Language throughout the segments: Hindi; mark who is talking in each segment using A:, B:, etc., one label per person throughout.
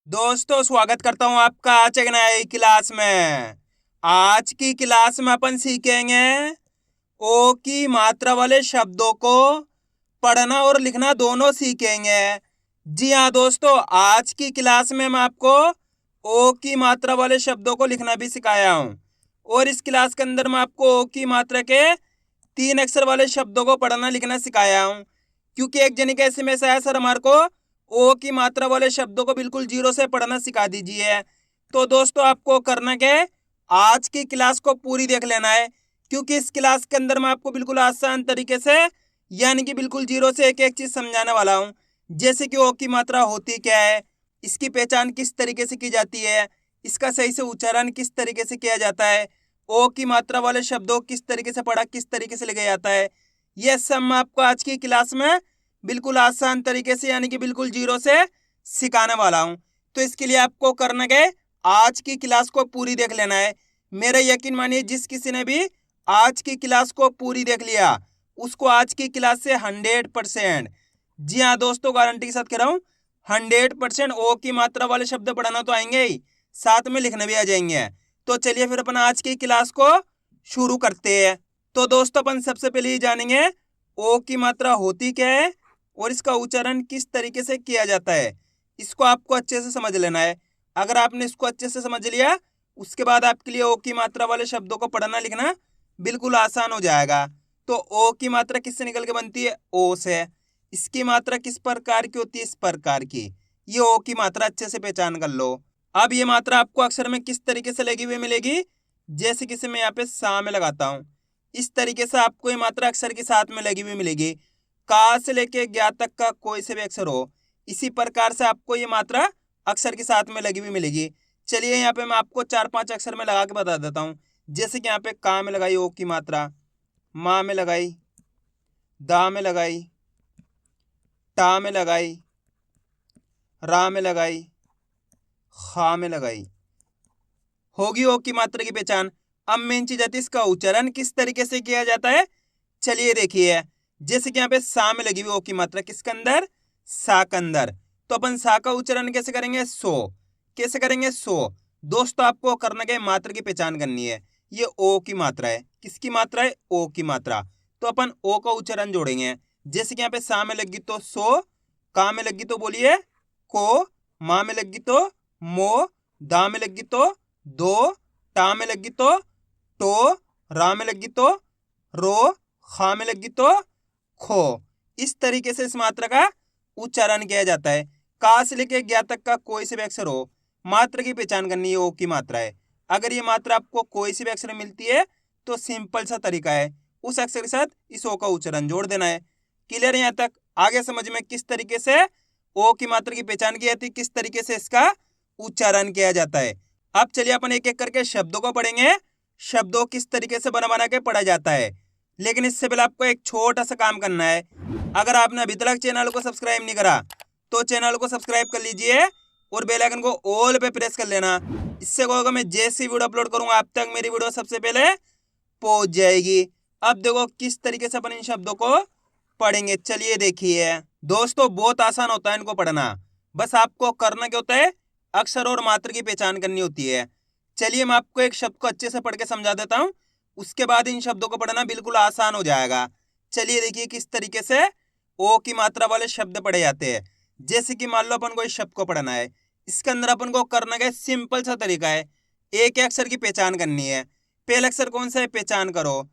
A: दोस्तों स्वागत करता हूं आपका आज एक नई क्लास में। आज की क्लास में अपन सीखेंगे ओ की मात्रा वाले शब्दों को पढ़ना और लिखना दोनों सीखेंगे। जी हाँ दोस्तों, आज की क्लास में मैं आपको ओ की मात्रा वाले शब्दों को लिखना भी सिखाया हूं और इस क्लास के अंदर मैं आपको ओ की मात्रा के 3 अक्षर वाले शब्दों को पढ़ना लिखना सिखाया हूं। क्योंकि एक जने कैसे में आया सर हमारे को ओ की मात्रा वाले शब्दों को बिल्कुल जीरो से पढ़ना सिखा दीजिए। तो दोस्तों आपको करना क्या है, आज की क्लास को पूरी देख लेना है। क्योंकि इस क्लास के अंदर मैं आपको बिल्कुल आसान तरीके से यानी कि बिल्कुल जीरो से एक एक चीज समझाने वाला हूँ। जैसे कि ओ की मात्रा होती क्या है, इसकी पहचान किस तरीके से की जाती है, इसका सही से उच्चारण किस तरीके से किया जाता है, ओ की मात्रा वाले शब्दों किस तरीके से पढ़ा किस तरीके से लिखा जाता है, यह सब मैं आपको आज की क्लास में बिल्कुल आसान तरीके से यानी कि बिल्कुल जीरो से सिखाने वाला हूं। तो इसके लिए आपको करना क्या है, आज की क्लास को पूरी देख लेना है। मेरा यकीन मानिए जिस किसी ने भी आज की क्लास को पूरी देख लिया उसको आज की क्लास से 100%, जी हाँ दोस्तों गारंटी के साथ कह रहा हूँ, 100% ओ की मात्रा वाले शब्द पढ़ना तो आएंगे ही, साथ में लिखने भी आ जाएंगे। तो चलिए फिर अपन आज की क्लास को शुरू करते हैं। तो दोस्तों अपन सबसे पहले ये जानेंगे ओ की मात्रा होती क्या है और इसका उच्चारण किस तरीके से किया जाता है। इसको आपको अच्छे से समझ लेना है। अगर आपने इसको अच्छे से समझ लिया उसके बाद आपके लिए ओ की मात्रा वाले शब्दों को पढ़ना लिखना बिल्कुल आसान हो जाएगा। तो ओ की मात्रा किससे निकल के बनती है, ओ से। इसकी मात्रा किस प्रकार की होती है, इस प्रकार की। ये ओ की मात्रा अच्छे से पहचान कर लो। अब ये मात्रा आपको अक्षर में किस तरीके से लगी हुई मिलेगी, जैसे कि मैं यहाँ पे सा में लगाता हूँ, इस तरीके से आपको ये मात्रा अक्षर के साथ में लगी हुई मिलेगी। का से लेके ज्ञा तक का कोई से भी अक्षर हो, इसी प्रकार से आपको ये मात्रा अक्षर के साथ में लगी हुई मिलेगी। चलिए यहाँ पे मैं आपको 4-5 अक्षर में लगा के बता देता हूँ। जैसे कि यहाँ पे का में लगाई ओ की मात्रा, माँ में लगाई, दा में लगाई, टा में लगाई, रा में लगाई, खा में लगाई, होगी ओ की मात्रा की पहचान। अब मेन चीज आती है इसका उच्चारण किस तरीके से किया जाता है। चलिए देखिए, जैसे कि यहाँ पे सा में लगी हुई ओ की मात्रा किसके अंदर, सा के अंदर। तो अपन सा का उच्चारण कैसे करेंगे, सो। कैसे करेंगे, सो। दोस्तों आपको करना क्या है, मात्रा की पहचान करनी है। ये ओ की मात्रा है, किसकी मात्रा है, ओ की मात्रा। तो अपन ओ का उच्चारण जोड़ेंगे। जैसे कि यहाँ पे सा में लगी तो सो, का में लगी तो बोलिए को, माँ में लगी तो मो, दा में लगी तो दो, टा में लगी तो टो, रा में लगी तो रो, खा में लगी तो खो। इस तरीके से इस मात्रा का उच्चारण किया जाता है। का से लेके ज्ञा तक का कोई से भी अक्षर हो, मात्रा की पहचान करनी है, ओ की मात्रा है। अगर ये मात्रा आपको कोई से भी अक्षर मिलती है तो सिंपल सा तरीका है, उस अक्षर के साथ इस ओ का उच्चारण जोड़ देना है। क्लियर है यहाँ तक? आगे समझ में किस तरीके से ओ की मात्रा की पहचान की जाती है, किस तरीके से इसका उच्चारण किया जाता है। अब चलिए अपन एक एक करके शब्दों को पढ़ेंगे, शब्दों किस तरीके से बना बना के पढ़ा जाता है। लेकिन इससे पहले आपको एक छोटा सा काम करना है। अगर आपने अभी तक चैनल को सब्सक्राइब नहीं करा तो चैनल को सब्सक्राइब कर लीजिए और बेल आइकन को ऑल पे प्रेस कर लेना। इससे क्या होगा, मैं जैसी वीडियो अपलोड करूंगा आप तक मेरी वीडियो सबसे पहले पहुंच जाएगी। अब देखो किस तरीके से अपन इन शब्दों को पढ़ेंगे। चलिए देखिए दोस्तों, बहुत आसान होता है इनको पढ़ना। बस आपको करना क्या होता है, अक्षर और मात्रा की पहचान करनी होती है। चलिए मैं आपको एक शब्द को अच्छे से पढ़ के समझा देता हूँ, उसके बाद इन शब्दों को पढ़ना बिल्कुल आसान हो जाएगा। चलिए देखिए किस तरीके से ओ की मात्रा वाले शब्द पढ़े जाते हैं। जैसे कि मान लो अपन को इस शब्द को पढ़ना है, इसके अंदर अपन को करना क्या, सिंपल सा तरीका है। एक अक्षर की पहचान करनी है। पहला अक्षर कौन सा है, पहचान करो,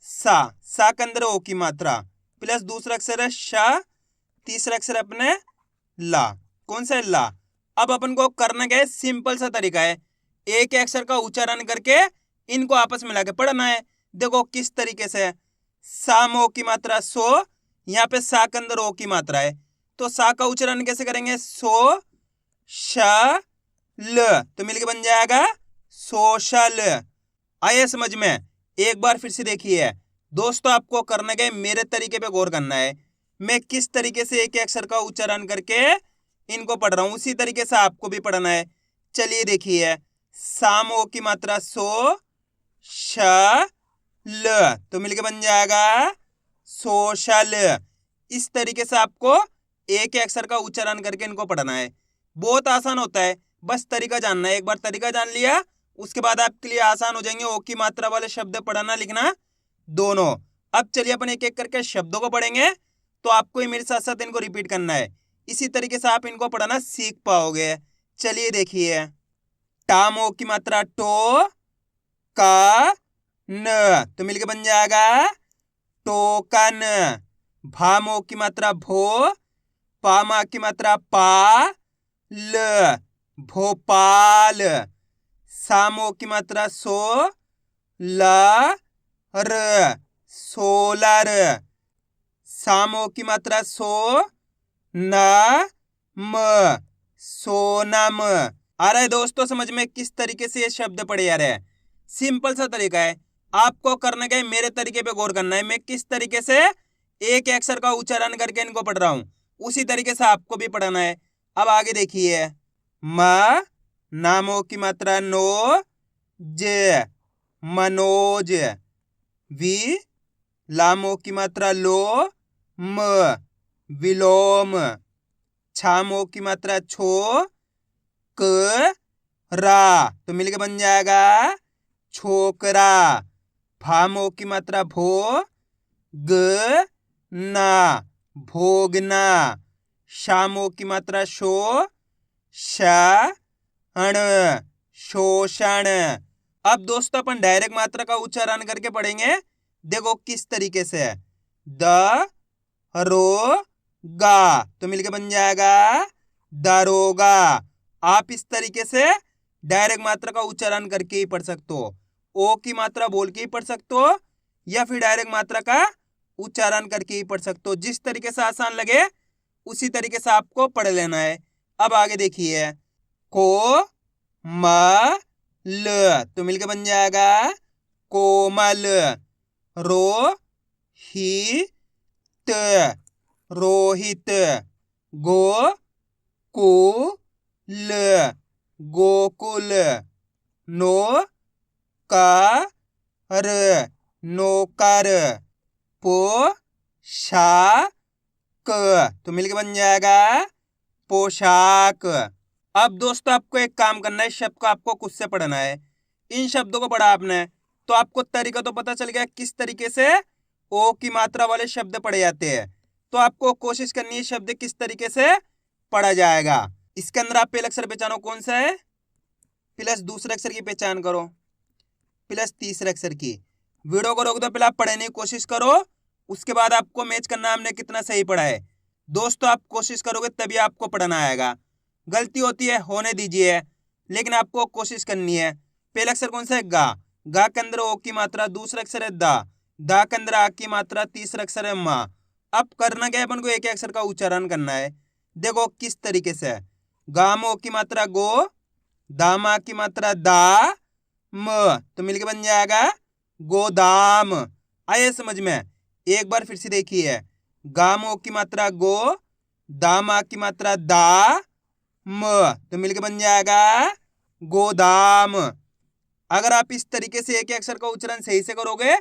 A: सा के अंदर ओ की मात्रा प्लस दूसरा अक्षर है शा, तीसरा अक्षर अपने ला, कौन सा है, ला। अब अपन को करना क्या है, सिंपल सा तरीका है, एक अक्षर का उच्चारण करके इनको आपस में लाके पढ़ना है। देखो किस तरीके से, सा में ओ की मात्रा सो, यहाँ पे सा के अंदर ओ की मात्रा है, तो सा का उच्चारण कैसे करेंगे, सो श ल, तो मिलके बन जाएगा सोशल। आइए समझ में, एक बार फिर से देखिए दोस्तों, आपको करना क्या है, मेरे तरीके पे गौर करना है। मैं किस तरीके से एक अक्षर का उच्चारण करके इनको पढ़ रहा हूं, उसी तरीके से आपको भी पढ़ना है। चलिए देखिए, सामो की मात्रा सो श ल, तो मिलके बन जाएगा सोशल। इस तरीके से आपको एक अक्षर का उच्चारण करके इनको पढ़ना है। बहुत आसान होता है, बस तरीका जानना है। एक बार तरीका जान लिया उसके बाद आपके लिए आसान हो जाएंगे ओ की मात्रा वाले शब्द पढ़ना लिखना दोनों। अब चलिए अपन एक एक करके शब्दों को पढ़ेंगे, तो आपको ही मेरे साथ साथ इनको रिपीट करना है। इसी तरीके से आप इनको पढ़ना सीख पाओगे। चलिए देखिए, टामो की मात्रा टो का न, तो मिलके बन जाएगा टोकन। भामो की मात्रा भो, पामा की मात्रा पा ल, भोपाल। सामो की मात्रा सो, ला र, सोलर। सामो की मात्रा सो, ना म, सोनम। आ रहा है दोस्तों समझ में किस तरीके से ये शब्द पढ़े जा रहे हैं? सिंपल सा तरीका है, आपको करने का मेरे तरीके पे गौर करना है। मैं किस तरीके से एक अक्षर का उच्चारण करके इनको पढ़ रहा हूं, उसी तरीके से आपको भी पढ़ना है। अब आगे देखिए, म, नामों की मात्रा नो, ज, मनोज। वी, लामों की मात्रा लो, म, विलोम। छामों की मात्रा छो, क, रा, तो मिलके बन जाएगा छोकरा। भामों की मात्रा भो, ग, ना, भोगना। शामों की मात्रा शो, श, अण, शोषण। अब दोस्तों अपन डायरेक्ट मात्रा का उच्चारण करके पढ़ेंगे, देखो किस तरीके से। द, रो, गा, तो मिलके बन जाएगा दारोगा। आप इस तरीके से डायरेक्ट मात्रा का उच्चारण करके ही पढ़ सकते हो, ओ की मात्रा बोल के ही पढ़ सकते हो, या फिर डायरेक्ट मात्रा का उच्चारण करके ही पढ़ सकते हो। जिस तरीके से आसान लगे उसी तरीके से आपको पढ़ लेना है। अब आगे देखिए, को, म, ल, तो मिलके बन जाएगा कोमल। रो, ही, त, रोहित। गो, कु, ल, गोकुल। नो, का, र, नौकर। पो, शा, क, तो मिलके बन जाएगा पोशाक। अब दोस्तों आपको एक काम करना है, शब्द को आपको खुद से पढ़ना है। इन शब्दों को पढ़ा आपने तो आपको तरीका तो पता चल गया किस तरीके से ओ की मात्रा वाले शब्द पढ़े जाते हैं। तो आपको कोशिश करनी है शब्द किस तरीके से पढ़ा जाएगा। इसके अंदर आप पहले अक्षर पहचानो कौन सा है, प्लस दूसरे अक्षर की पहचान करो, प्लस तीसरे अक्षर की। वीडियो को रोक दो, पहले आप पढ़ने की कोशिश करो, उसके बाद आपको मैच करना हमने कितना सही पढ़ा है। दोस्तों आप कोशिश करोगे तभी आपको पढ़ना आएगा। गलती होती है होने दीजिए, लेकिन आपको कोशिश करनी है। पहला अक्षर कौन सा है, गा। गा के अंदर ओ की मात्रा, दूसरा अक्षर है दा। दा के अंदर आ की मात्रा, तीसरा अक्षर है मा। अब करना क्या है, अपन को एक अक्षर का उच्चारण करना है। देखो किस तरीके से, गामो की मात्रा गो, दामा की मात्रा दा, म, तो मिलके बन जाएगा गोदाम। आए समझ में? एक बार फिर से देखिए, गामो की मात्रा गो, दामा की मात्रा दा, म, तो मिलके बन जाएगा गोदाम। अगर आप इस तरीके से एक अक्षर का उच्चारण सही से करोगे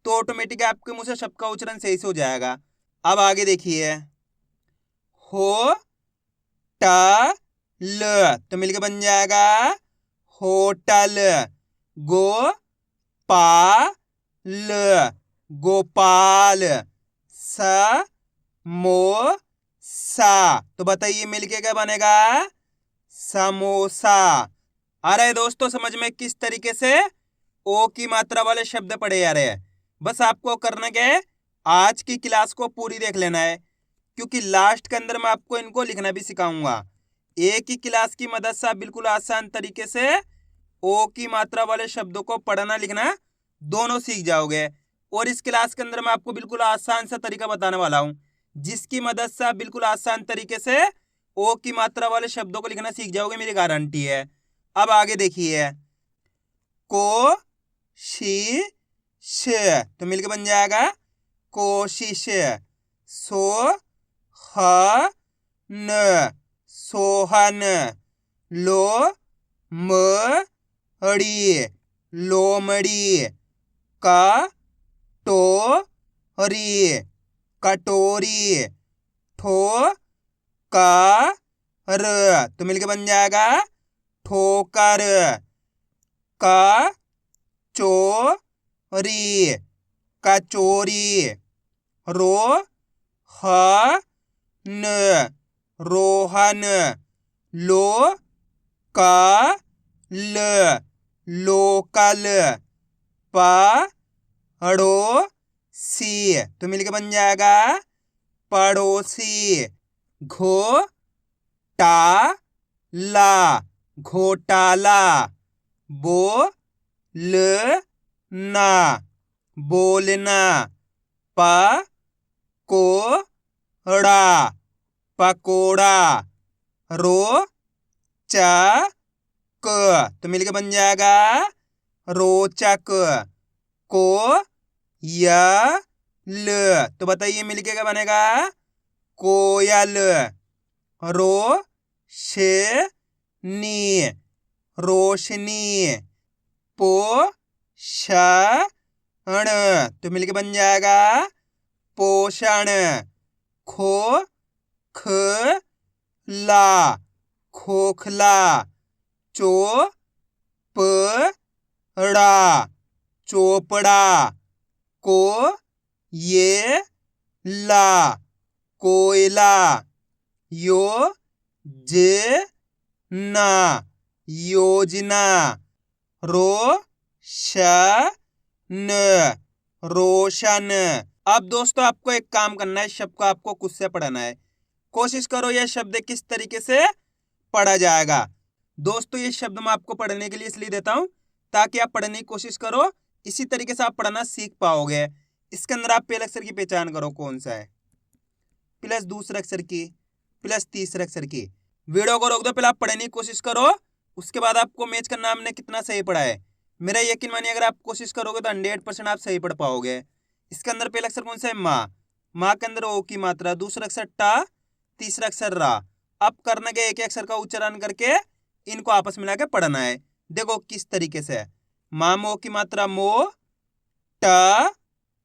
A: तो ऑटोमेटिक आपके मुंह से शब्द का उच्चारण सही से हो जाएगा। अब आगे देखिए, हो, ट, ल, तो मिलके बन जाएगा होटल। गो, पा, ल, गोपाल। स, मो, सा, तो बताइए मिलके क्या बनेगा, समोसा। आ रहा है दोस्तों समझ में किस तरीके से ओ की मात्रा वाले शब्द पढ़े जा रहे हैं? बस आपको करना क्या है, आज की क्लास को पूरी देख लेना है, क्योंकि लास्ट के अंदर मैं आपको इनको लिखना भी सिखाऊंगा। एक ही क्लास की मदद से आप बिल्कुल आसान तरीके से ओ की मात्रा वाले शब्दों को पढ़ना लिखना दोनों सीख जाओगे। और इस क्लास के अंदर मैं आपको बिल्कुल आसान सा तरीका बताने वाला हूं, जिसकी मदद से आप बिल्कुल आसान तरीके से ओ की मात्रा वाले शब्दों को लिखना सीख जाओगे, मेरी गारंटी है। अब आगे देखिए, को, शी, श, तो मिलके बन जाएगा कोशिश। सो, ह, न, सोहन। लो, म, ड़ी, लोमड़ी। का, टो, री, कटोरी। ठो, का, र तो मिलके बन जाएगा ठोकर। क चोरी कचोरी। रो ह न रोहन। लो क ल लोकल। प ड़ोसी तो मिलके बन जाएगा पड़ोसी। घो टा ला घोटाला। बो ल ना बोलना। प को ड़ा पकोड़ा। रो चा क तो मिलके बन जाएगा रोचक। को या ल तो बताइए मिलके क्या बनेगा कोयल। रो शे नी रोशनी। पो षण तो मिलके बन जाएगा पोषण। खो ख ला खोखला। चो प ड़ा चोपड़ा। को ये ला कोयला। यो जे ना योजना। रो श न रोशन। अब दोस्तों आपको एक काम करना है, शब्द को आपको खुद से पढ़ना है। कोशिश करो यह शब्द किस तरीके से पढ़ा जाएगा। दोस्तों ये शब्द मैं आपको पढ़ने के लिए इसलिए देता हूं ताकि आप पढ़ने की कोशिश करो, इसी तरीके से आप पढ़ना सीख पाओगे। इसके अंदर आप पहले अक्षर की पहचान करो कौन सा है, प्लस दूसरे अक्षर की, प्लस तीसरे अक्षर की। वीडियो को रोक दो, पहले आप पढ़ने की कोशिश करो, उसके बाद आपको मैच करना हमने कितना सही पढ़ा है। मेरा यकीन मानिए अगर आप कोशिश करोगे तो 100% आप सही पढ़ पाओगे। इसके अंदर पहला अक्षर कौन सा है माँ। माँ के अंदर ओ की मात्रा, दूसरा अक्षर टा, तीसरा अक्षर रा। अब करने के एक अक्षर का उच्चारण करके इनको आपस में मिला के पढ़ना है। देखो किस तरीके से, माँ मो की मात्रा मो, ट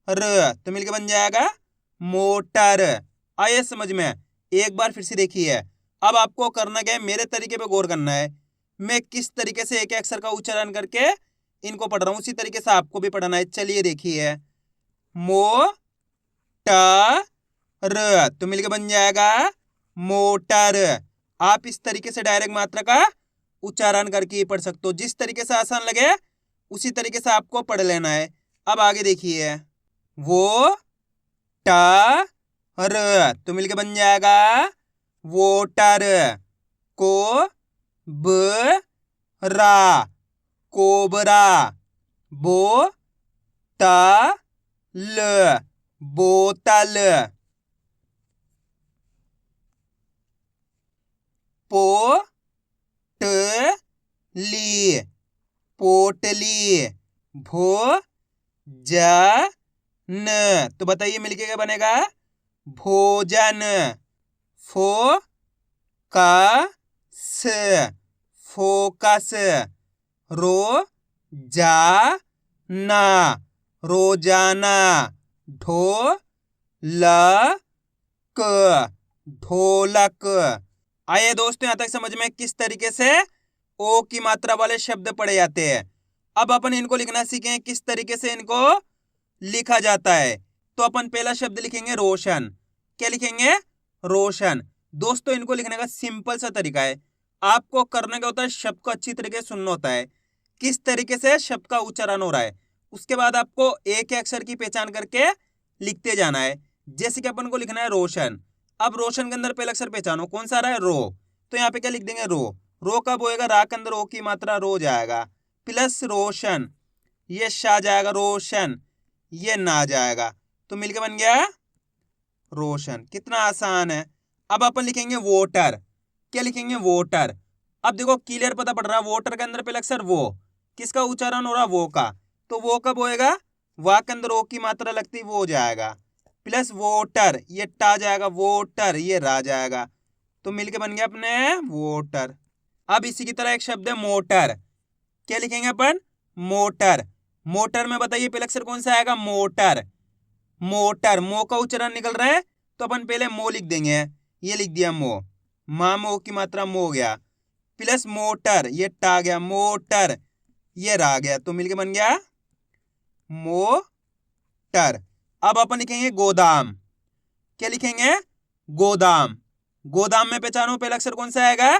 A: र तो मिलके बन जाएगा मोटर। आइए समझ में, एक बार फिर से देखिए। अब आपको करना क्या है, मेरे तरीके पे गौर करना है। मैं किस तरीके से एक अक्षर का उच्चारण करके इनको पढ़ रहा हूं, उसी तरीके से आपको भी पढ़ना है। चलिए देखिए, मो ट र तो मिलके बन जाएगा मोटर। आप इस तरीके से डायरेक्ट मात्रा का उच्चारण करके पढ़ सकते हो, जिस तरीके से आसान लगे उसी तरीके से आपको पढ़ लेना है। अब आगे देखिए, वो टा र तो मिलके बन जाएगा वोटर। को ब रा कोबरा। बो ता ल बोतल। पो ट ली पोटली। भो जा न तो बताइए मिलके क्या बनेगा भोजन। फो का स फोकस। रो जा ना रोजाना। ढो ल क ढोलक। आइए दोस्तों यहां तक समझ में किस तरीके से ओ की मात्रा वाले शब्द पढ़े जाते हैं। अब अपन इनको लिखना सीखें किस तरीके से इनको लिखा जाता है। तो अपन पहला शब्द लिखेंगे रोशन। क्या लिखेंगे रोशन। दोस्तों इनको लिखने का सिंपल सा तरीका है, आपको करने का होता है शब्द को अच्छी तरीके से सुनना होता है, किस तरीके से शब्द का उच्चारण हो रहा है। उसके बाद आपको एक अक्षर की पहचान करके लिखते जाना है। जैसे कि अपन को लिखना है रोशन। अब रोशन के अंदर पहला अक्षर पहचानो कौन सा आ रहा है रो, तो यहाँ पे क्या लिख देंगे रो। रो कब होएगा, रा के अंदर ओ की मात्रा रो जाएगा, प्लस रोशन, ये शा जाएगा रोशन, ये ना जाएगा, तो मिलके बन गया रोशन। कितना आसान है। अब अपन लिखेंगे वोटर। क्या लिखेंगे वोटर। अब देखो क्लियर पता पड़ रहा है, वोटर के अंदर पहले अक्षर वो, किसका उच्चारण हो रहा वो का, तो वो कब होएगा, वाह के अंदर ओ की मात्रा लगती वो हो जाएगा, प्लस वोटर, ये टा जाएगा वोटर, ये रा जाएगा, तो मिलके बन गया अपने वोटर। अब इसी की तरह एक शब्द है मोटर। क्या लिखेंगे अपन मोटर। मोटर में बताइए पहले अक्षर कौन सा आएगा मोटर। मोटर, मो का उच्चारण निकल रहा है तो अपन पहले मो लिख देंगे, ये लिख दिया मो। माँ मो की मात्रा मो गया, प्लस मोटर, ये टा गया, मोटर, ये रा गया, तो मिलके बन गया मोटर। अब अपन लिखेंगे गोदाम। क्या लिखेंगे? गोदाम। गोदाम में पहचानो पहला अक्षर कौन सा आएगा?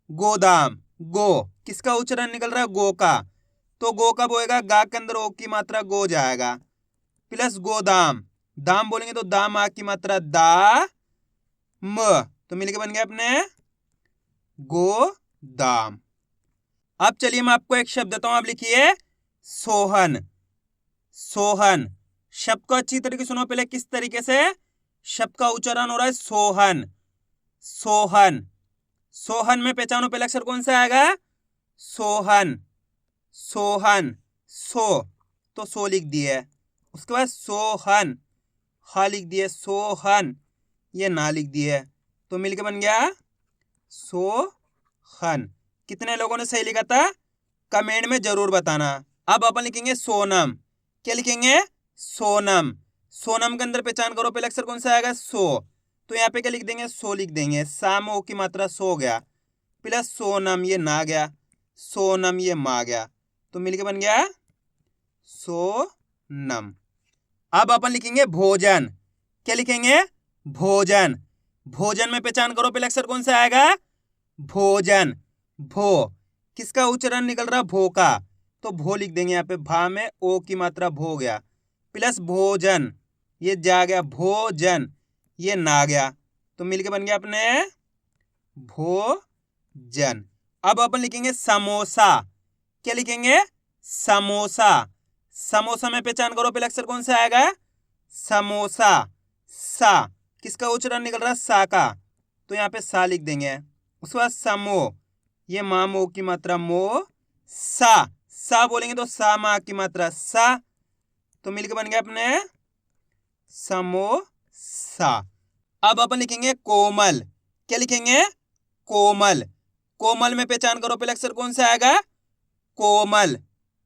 A: गोदाम। गो, किसका उच्चारण निकल रहा है? गो का। तो गो कब होएगा? गा के अंदर ओ की मात्रा गो जाएगा, प्लस गोदाम। दाम बोलेंगे तो दाम आ की मात्रा दा म, तो मिलके बन गया अपने गोदाम। अब चलिए मैं आपको एक शब्द देता हूं, आप लिखिए सोहन। सोहन शब्द को अच्छी तरीके सुनो पहले, किस तरीके से शब्द का उच्चारण हो रहा है? सोहन। सोहन। सोहन में पहचानो पहला अक्षर कौन सा आएगा? सोहन। सोहन, सो, तो सो लिख दिए, उसके बाद सोहन, हा लिख दिए, सोहन, ये ना लिख दिए, तो मिलके बन गया सोहन। कितने लोगों ने सही लिखा था? कमेंट में जरूर बताना। अब अपन लिखेंगे सोनम। क्या लिखेंगे? सोनम। सोनम के अंदर पहचान करो पहले अक्षर कौन सा आएगा? सो, तो यहाँ पे क्या लिख देंगे? सो लिख देंगे, सामो की मात्रा सो गया, प्लस सोनम, ये ना गया, सोनम, ये मा गया, तो मिलके बन गया सोनम। अब अपन लिखेंगे भोजन। क्या लिखेंगे? भोजन। भोजन में पहचान करो पहले अक्षर कौन सा आएगा? भोजन। भो, किसका उच्चारण निकल रहा? भो का, तो भो लिख देंगे यहाँ पे, भा में ओ की मात्रा भो गया, प्लस भोजन, ये जा गया, भोजन, ये ना गया, तो मिलके बन गया अपने भोजन। अब अपन लिखेंगे समोसा। क्या लिखेंगे? समोसा। समोसा में पहचान करो पहले अक्षर कौन सा आएगा? समोसा। सा, किसका उच्चारण निकल रहा है? सा का, तो यहाँ पे सा लिख देंगे, उसके बाद समो, ये मा मो की मात्रा मो, सा, सा बोलेंगे तो सा मा की मात्रा सा, तो मिलके बन गया अपने समोसा। अब अपन लिखेंगे कोमल। क्या लिखेंगे? कोमल। कोमल में पहचान करो पहले अक्षर कौन सा आएगा? कोमल।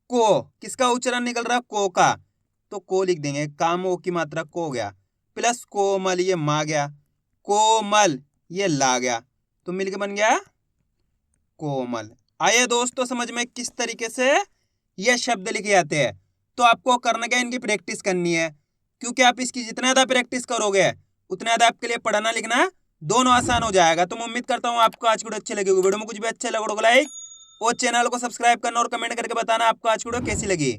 A: को, किसका उच्चारण निकल रहा? को का, तो को लिख देंगे, कामो की मात्रा को गया, प्लस कोमल, ये मा गया, कोमल, ये ला गया, तो मिलके बन गया कोमल। आइए दोस्तों समझ में किस तरीके से ये शब्द लिखे जाते हैं। तो आपको करना क्या? इनकी प्रैक्टिस करनी है, क्योंकि आप इसकी जितना ज्यादा प्रैक्टिस करोगे उतना ज्यादा आपके लिए पढ़ना लिखना दोनों आसान हो जाएगा। तो मैं उम्मीद करता हूँ आपको आज की वीडियो अच्छी लगेगी। वीडियो में कुछ भी अच्छा लगा तो लाइक और चैनल को सब्सक्राइब करना और कमेंट करके बताना आपको आज की वीडियो कैसी लगी।